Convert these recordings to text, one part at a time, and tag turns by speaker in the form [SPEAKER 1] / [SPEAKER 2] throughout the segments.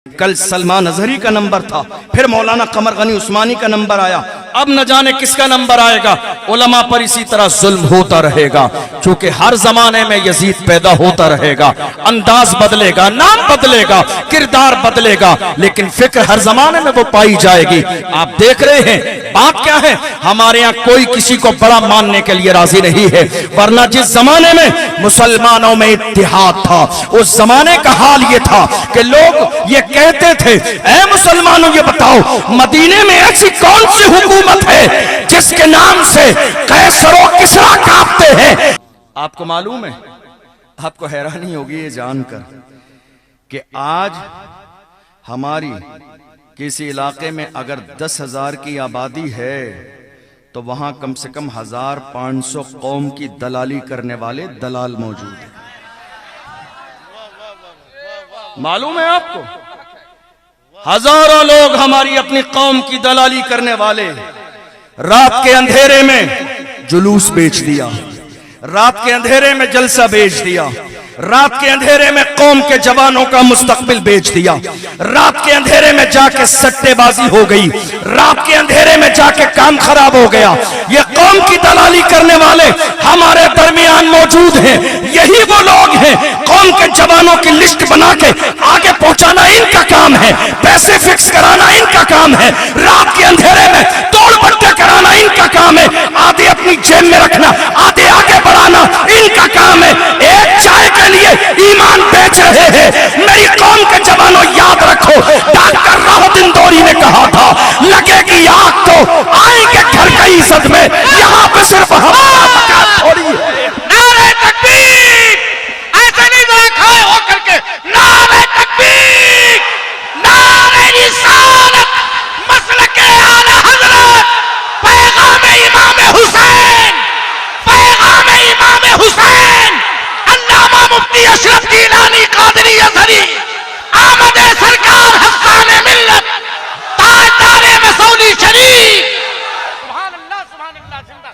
[SPEAKER 1] کل سلمان اظہری کا نمبر تھا، پھر مولانا قمر غنی عثمانی کا نمبر آیا، اب نہ جانے کس کا نمبر آئے گا۔ علماء پر اسی طرح ظلم ہوتا رہے گا، چونکہ ہر زمانے میں یزید پیدا ہوتا رہے گا، انداز بدلے گا، نام بدلے گا، کردار بدلے گا، لیکن فکر ہر زمانے میں وہ پائی جائے گی۔ آپ دیکھ رہے ہیں بات کیا ہے، ہمارے یہاں کوئی کسی کو بڑا ماننے کے لیے راضی نہیں ہے، ورنہ جس زمانے میں مسلمانوں میں اتحاد تھا اس زمانے کا حال یہ تھا کہ لوگ یہ کہتے تھے، اے مسلمانوں یہ بتاؤ مدینے میں ایسی کون سی حکومت ہے جس کے نام سے قیصر و کسریٰ کانپتے ہیں۔ آپ کو معلوم ہے، آپ کو حیرانی ہوگی یہ جان کر کہ آج ہماری کسی علاقے میں اگر 10,000 کی آبادی ہے تو وہاں کم سے کم 1,500 قوم کی دلالی کرنے والے دلال موجود ہیں۔ معلوم ہے آپ کو، ہزاروں لوگ ہماری اپنی قوم کی دلالی کرنے والے، رات کے اندھیرے میں جلوس بیچ دیا، رات کے اندھیرے میں جلسہ بیچ دیا، رات کے اندھیرے میں قوم کے جوانوں کا مستقبل بیچ دیا، رات کے اندھیرے میں جا کے سٹے بازی ہو گئی، رات کے اندھیرے میں جا کے کام خراب ہو گیا۔ یہ قوم کی دلالی کرنے والے ہمارے درمیان موجود ہیں، یہی وہ لوگ ہیں، قوم کے جوانوں کی لسٹ بنا کے آگے پہنچانا ان کا کام ہے، پیسے فکس کرانا ان کا کام ہے، رات کے اندھیرے میں توڑ بٹے کرانا ان کا کام ہے، آدھے اپنی جیب میں رکھنا، آدھے آگے بڑھانا ان کا کام ہے۔ ایک چائے کے لیے ایمان بیچ رہے ہیں۔ میری قوم کے جوانوں یاد رکھو، ڈاکٹر راحت اندوری نے کہا تھا لگے گی آگ تو آئیں گے گھر کئی صدمے، یہاں پہ صرف ہمارا مکان تھوڑی ہے۔
[SPEAKER 2] نعرہ تکبیر، ایسے نہیں ذرا کھائے ہو کر کے، نعرہ تکبیر، نعرہ رسالت، مسلک اعلی حضرت، پیغام امام حسین، پیغام امام حسین، علامہ مفتی اشرف گیلانی قادری اظہری، آمد سرکار حسان ملت، تاجدار مسعودی شریف۔ سبحان اللہ، سبحان اللہ، زندہ۔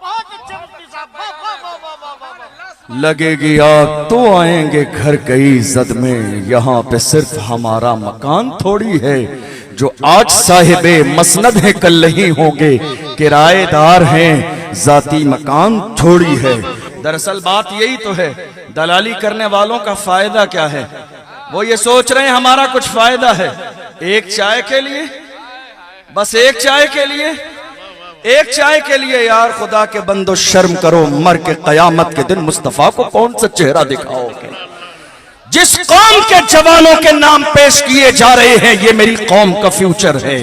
[SPEAKER 2] بہت اچھے مفتی صاحب،
[SPEAKER 1] لگے گی آگ تو آئیں گے گھر کئی زد میں، یہاں پہ صرف ہمارا مکان تھوڑی ہے۔ جو آج صاحب مسند ہیں کل نہیں ہوں گے، کرائے دار ہیں ذاتی مکان تھوڑی ہے۔ دراصل بات یہی تو ہے، دلالی کرنے والوں کا فائدہ کیا ہے؟ وہ یہ سوچ رہے ہیں ہمارا کچھ فائدہ ہے، ایک چائے کے لیے، بس ایک چائے کے لیے، ایک چائے کے لیے۔ یار خدا کے بندو شرم کرو، مر کے قیامت کے دن مصطفیٰ کو کون سا چہرہ دکھاؤ گے؟ جس قوم کے جوانوں کے نام پیش کیے جا رہے ہیں یہ میری قوم کا فیوچر ہے،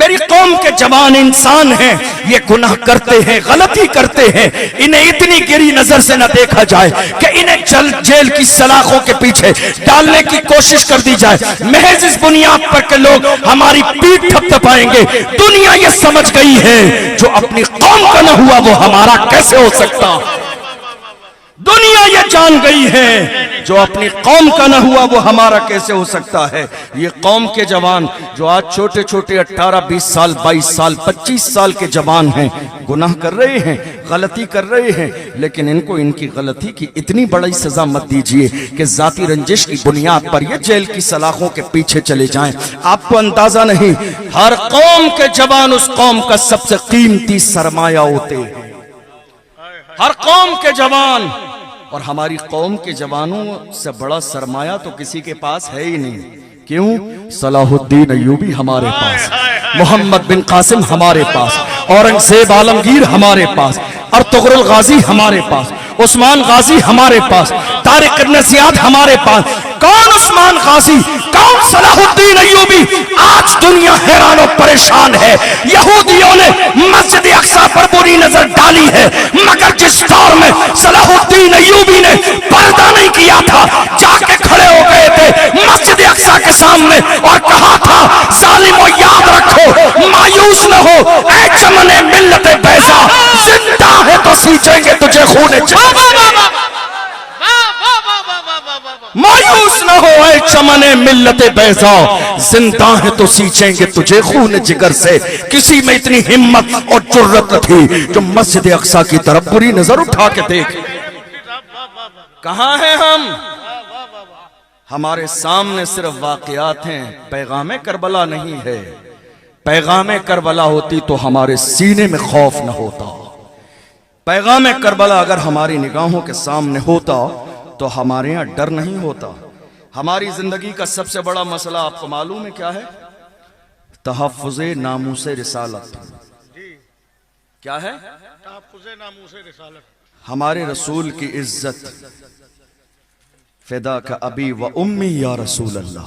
[SPEAKER 1] میری قوم کے جوان انسان ہیں، یہ گناہ کرتے ہیں، غلطی کرتے ہیں، انہیں اتنی گری نظر سے نہ دیکھا جائے کہ انہیں جیل کی سلاخوں کے پیچھے ڈالنے کی کوشش کر دی جائے، محض اس بنیاد پر کہ لوگ ہماری پیٹھ تھپتھپائیں گے۔ دنیا یہ سمجھ گئی ہے جو اپنی قوم کا نہ ہوا وہ ہمارا کیسے ہو سکتا؟ دنیا یہ جان گئی ہے جو اپنی قوم کا نہ ہوا وہ ہمارا کیسے ہو سکتا ہے۔ یہ قوم کے جوان جو آج چھوٹے چھوٹے 18 20 سال 22 سال 25 سال کے جوان ہیں، گناہ کر رہے ہیں، غلطی کر رہے ہیں، لیکن ان کو ان کی غلطی کی اتنی بڑی سزا مت دیجئے کہ ذاتی رنجش کی بنیاد پر یہ جیل کی سلاخوں کے پیچھے چلے جائیں۔ آپ کو اندازہ نہیں، ہر قوم کے جوان اس قوم کا سب سے قیمتی سرمایہ ہوتے ہیں، ہر قوم کے جوان۔ اور ہماری قوم کے جوانوں سے بڑا سرمایہ تو کسی کے پاس ہے ہی نہیں۔ کیوں؟ صلاح الدین ایوبی ہمارے پاس، محمد بن قاسم ہمارے پاس، اورنگزیب عالمگیر ہمارے پاس، ارطغرل غازی ہمارے پاس، عثمان غازی ہمارے پاس، طارق ابن زیاد ہمارے پاس۔ کون عثمان غازی، کون صلاح الدین ایوبی؟ آج دنیا حیران و پریشان ہے۔ یہودیوں نے مسجد اقصی پر بری نظر ڈالی ہے، مگر جس دور میں صلاح الدین ایوبی نے پردہ نہیں کیا تھا، جا کے کھڑے ہو گئے تھے مسجد اقصی کے سامنے اور کہا تھا ظالمو یاد رکھو، مایوس نہ ہو اے چمن ملت بیضا، زندہ ہے تو سینچیں گے تجھے خون جگر، مایوس نہ ہو اے چمن ملت بیضا، زندہ ہے تو سینچیں گے تجھے خون جگر سے۔ کسی میں اتنی ہمت اور جرت تھی جو مسجد اقصی کی طرف بری نظر اٹھا کے دیکھ۔ کہاں ہیں ہم؟ ہمارے سامنے صرف واقعات ہیں، پیغام کربلا نہیں ہے۔ پیغام کربلا ہوتی تو ہمارے سینے میں خوف نہ ہوتا۔ پیغام کربلا اگر ہماری نگاہوں کے سامنے ہوتا تو ہمارے یہاں ڈر نہیں ہوتا۔ ہماری زندگی کا سب سے بڑا مسئلہ آپ کو معلوم ہے کیا ہے؟ تحفظ ناموس رسالت۔ کیا ہے؟
[SPEAKER 2] تحفظ ناموس رسالت۔
[SPEAKER 1] ہمارے رسول کی عزت، فدا کا ابی و امی یا رسول اللہ،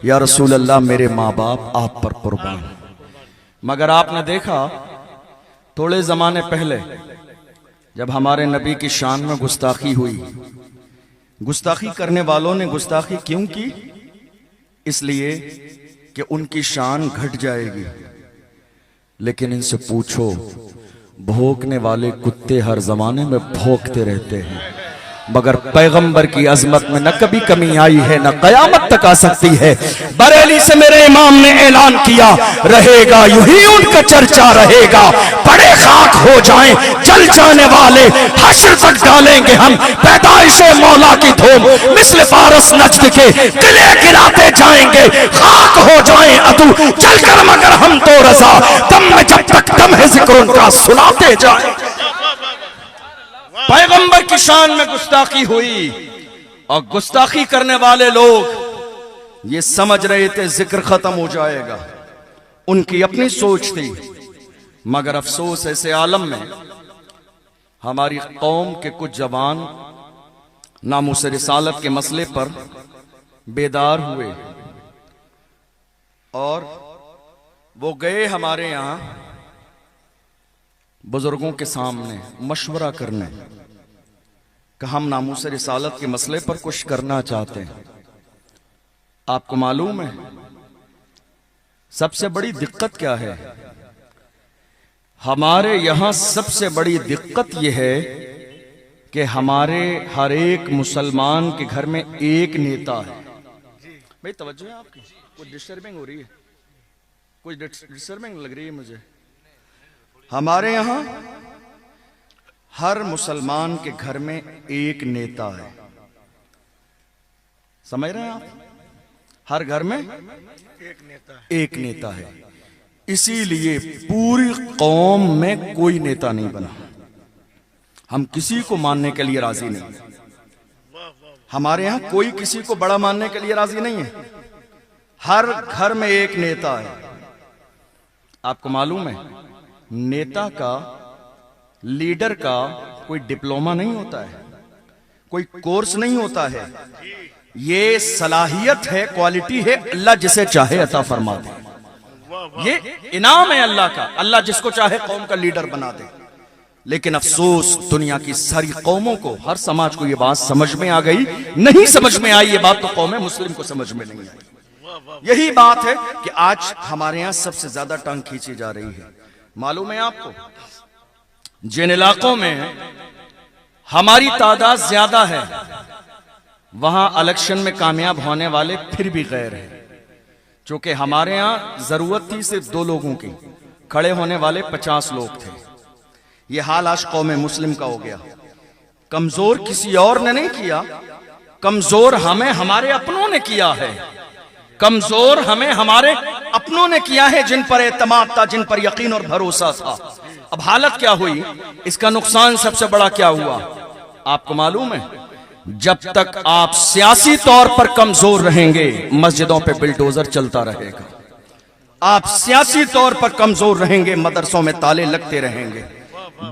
[SPEAKER 1] یا رسول اللہ میرے ماں باپ آپ پر قربان۔ مگر آپ نے دیکھا تھوڑے زمانے پہلے جب ہمارے نبی کی شان میں گستاخی ہوئی، گستاخی کرنے والوں نے گستاخی کیوں کی؟ اس لیے کہ ان کی شان گھٹ جائے گی۔ لیکن ان سے پوچھو، بھونکنے والے کتے ہر زمانے میں بھونکتے رہتے ہیں، مگر پیغمبر کی عظمت میں نہ کبھی کمی آئی ہے نہ قیامت تک آ سکتی ہے۔ بریلی سے میرے امام نے اعلان کیا، رہے گا یوں ہی ان کا چرچا رہے گا، بڑے خاک ہو جائیں جل جانے والے، حشر تک ڈالیں گے ہم پیدائش مولا کی دھوم، مثل فارس نجد کے قلعے گراتے جائیں گے، خاک ہو جائیں عدو چل کر مگر ہم تو رضا، دم میں جب تک دم ہے ذکر ان کا سناتے جائیں۔ پیغمبر کی شان میں گستاخی ہوئی اور گستاخی کرنے والے لوگ یہ سمجھ رہے تھے ذکر ختم ہو جائے گا، ان کی اپنی سوچ تھی۔ مگر افسوس ایسے عالم میں ہماری قوم کے کچھ جوان ناموس رسالت کے مسئلے پر بیدار ہوئے اور وہ گئے ہمارے یہاں بزرگوں کے سامنے مشورہ کرنے کہ ہم ناموس رسالت کے مسئلے پر کچھ کرنا چاہتے ہیں۔ آپ کو معلوم ہے سب سے بڑی دقت کیا ہے؟ ہمارے یہاں سب سے بڑی دقت یہ ہے کہ ہمارے ہر ایک مسلمان کے گھر میں ایک نیتا ہے۔ بھئی توجہ ہے آپ کی؟ کوئی ڈسٹربنگ ہو رہی ہے؟ کوئی ڈسٹربنگ لگ رہی ہے مجھے؟ ہمارے یہاں ہر مسلمان کے گھر میں ایک نیتا ہے، سمجھ رہے ہیں آپ؟ ہر گھر میں ایک نیتا ہے، اسی لیے پوری قوم میں کوئی نیتا نہیں بنا۔ ہم کسی کو ماننے کے لیے راضی نہیں، ہمارے یہاں کوئی کسی کو بڑا ماننے کے لیے راضی نہیں ہے، ہر گھر میں ایک نیتا ہے۔ آپ کو معلوم ہے نیتا کا، لیڈر کا کوئی ڈپلومہ نہیں ہوتا ہے، کوئی کورس نہیں ہوتا ہے، یہ صلاحیت ہے، کوالٹی ہے، اللہ جسے چاہے عطا فرما دے، یہ انعام ہے اللہ کا، اللہ جس کو چاہے قوم کا لیڈر بنا دے۔ لیکن افسوس دنیا کی ساری قوموں کو، ہر سماج کو یہ بات سمجھ میں آ گئی، نہیں سمجھ میں آئی یہ بات تو قوم مسلم کو سمجھ میں نہیں آئی۔ یہی بات ہے کہ آج ہمارے یہاں سب سے زیادہ ٹانگ کھینچی جا رہی ہے۔ معلوم ہے آپ کو جن علاقوں میں ہماری تعداد زیادہ ہے وہاں الیکشن میں کامیاب ہونے والے پھر بھی غیر ہیں، چونکہ ہمارے ہاں ضرورت تھی صرف 2 لوگوں کی، کھڑے ہونے والے 50 لوگ تھے۔ یہ حال آج قوم مسلم کا ہو گیا۔ کمزور کسی اور نے نہیں کیا، کمزور ہمیں ہمارے اپنوں نے کیا ہے، کمزور ہمیں ہمارے اپنوں نے کیا ہے، جن پر اعتماد تھا، جن پر یقین اور بھروسہ تھا۔ اب حالت کیا ہوئی، اس کا نقصان سب سے بڑا کیا ہوا آپ کو معلوم ہے؟ جب تک آپ سیاسی طور پر کمزور رہیں گے مسجدوں پہ بلڈوزر چلتا رہے گا، آپ سیاسی طور پر کمزور رہیں گے مدرسوں میں تالے لگتے رہیں گے،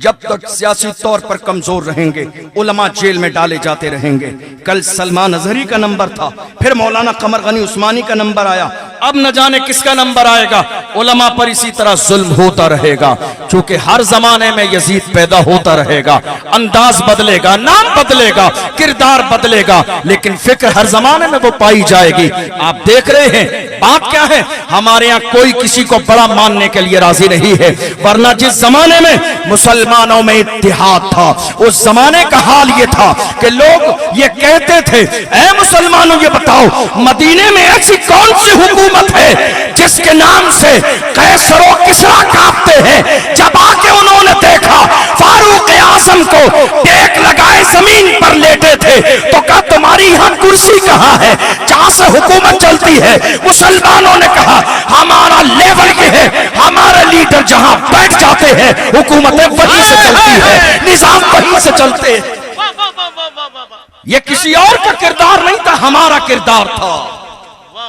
[SPEAKER 1] جب تک سیاسی طور پر کمزور رہیں گے علماء جیل میں ڈالے جاتے رہیں گے۔ کل سلمان اظہری کا نمبر تھا، پھر مولانا قمر غنی عثمانی کا نمبر آیا، اب نہ جانے کس کا نمبر آئے گا۔ علماء پر اسی طرح ظلم ہوتا رہے گا، چونکہ ہر زمانے میں یزید پیدا ہوتا رہے گا، انداز بدلے گا، نام بدلے گا، کردار بدلے گا، لیکن فکر ہر زمانے میں وہ پائی جائے گی۔ آپ دیکھ رہے ہیں بات کیا ہے، ہمارے ہاں کوئی کسی کو بڑا ماننے کے لیے راضی نہیں ہے، ورنہ جس زمانے میں مسلمانوں میں اتحاد تھا اس زمانے کا حال یہ تھا کہ لوگ یہ کہتے تھے، اے مسلمانوں یہ بتاؤ مدینے میں ایسی کون سی حکومت ہے جس کے نام سے قیصر و کسریٰ کانپتے ہیں۔ جب آ کے انہوں نے دیکھا فاروق اعظم کو ٹیک لگائے زمین پر لیٹے تھے تو کہا تمہارے ہماری یہاں کرسی کہاں ہے جہاں سے حکومت چلتی ہے؟ مسلمانوں نے کہا ہمارا لیول یہ ہے، ہمارے لیڈر جہاں بیٹھ جاتے ہیں حکومتیں وہیں سے چلتی ہے، نظام وہیں سے چلتے ہیں۔
[SPEAKER 2] واہ واہ واہ واہ واہ واہ واہ۔
[SPEAKER 1] یہ کسی اور کا کردار نہیں تھا، ہمارا کردار تھا۔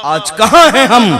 [SPEAKER 1] آج کہاں ہیں ہم؟